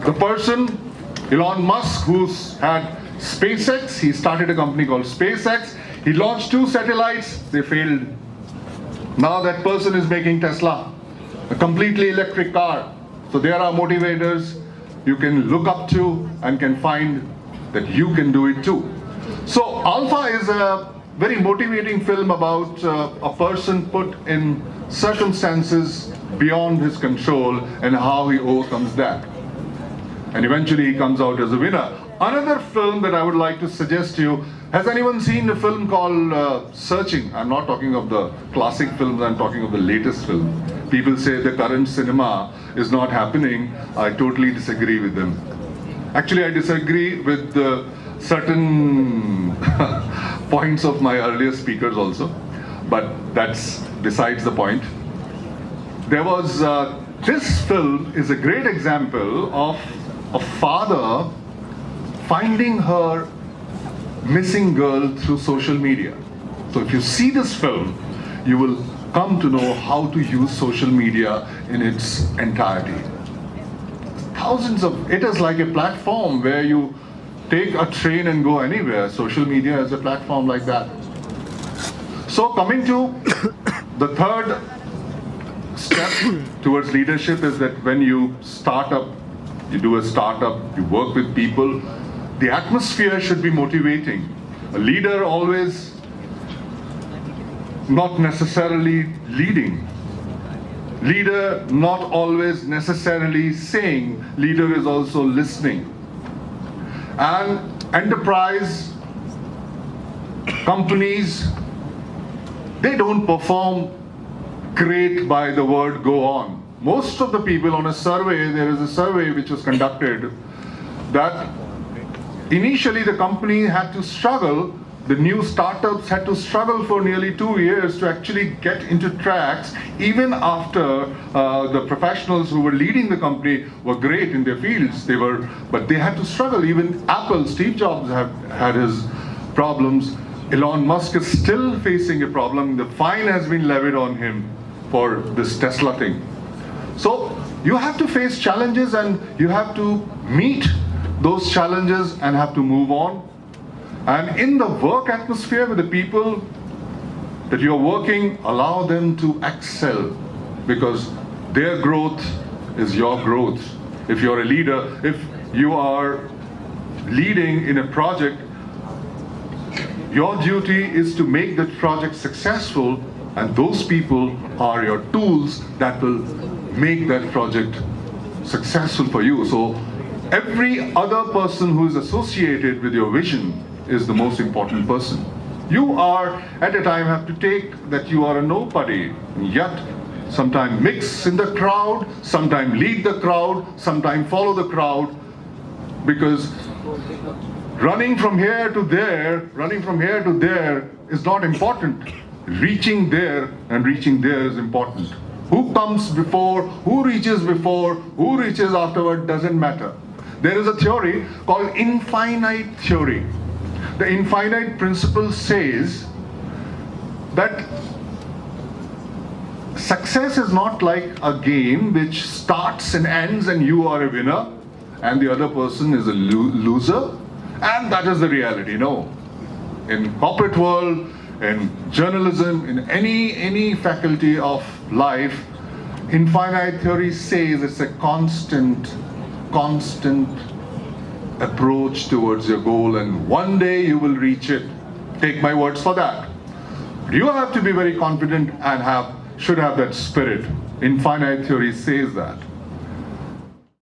The person, Elon Musk, who's had SpaceX, he started a company called SpaceX. He launched 2 satellites, they failed. Now that person is making Tesla, a completely electric car. So there are motivators you can look up to and can find that you can do it too. So Alpha is a very motivating film about a person put in circumstances beyond his control and how he overcomes that. And eventually he comes out as a winner. Another film that I would like to suggest to you, has anyone seen a film called Searching? I'm not talking of the classic films, I'm talking of the latest film. People say the current cinema is not happening. I totally disagree with them. Actually, I disagree with certain points of my earlier speakers also, but that's besides the point. There was, this film is a great example of a father finding her missing girl through social media. So if you see this film, you will come to know how to use social media in its entirety. It is like a platform where you take a train and go anywhere. Social media is a platform like that. So coming to the third step towards leadership is that when you start up, you do a startup, you work with people, the atmosphere should be motivating. A leader always not necessarily leading. Leader not always necessarily saying. Leader is also listening. And enterprise companies, they don't perform great by the word go on. Most of the people on a survey, there is a survey which was conducted that initially the company had to struggle, the new startups had to struggle for nearly 2 years to actually get into tracks, even after the professionals who were leading the company were great in their fields. But they had to struggle. Even Apple, Steve Jobs had his problems. Elon Musk is still facing a problem. The fine has been levied on him for this Tesla thing. So you have to face challenges and you have to meet those challenges and have to move on. And in the work atmosphere with the people that you're working, allow them to excel, because their growth is your growth. If you're a leader, if you are leading in a project, your duty is to make that project successful, and those people are your tools that will make that project successful for you. So every other person who is associated with your vision is the most important person. You are, at a time, have to take that you are a nobody, yet sometimes mix in the crowd, sometimes lead the crowd, sometimes follow the crowd, because running from here to there is not important. Reaching there and reaching there is important. Who comes before, who reaches afterward doesn't matter. There is a theory called infinite theory. The infinite principle says that success is not like a game which starts and ends and you are a winner and the other person is a loser, and that is the reality. No. In corporate world, in journalism, in any faculty of life, infinite theory says it's a constant approach towards your goal, and one day you will reach it. Take my words for that. You have to be very confident and should have that spirit. Infinite theory says that.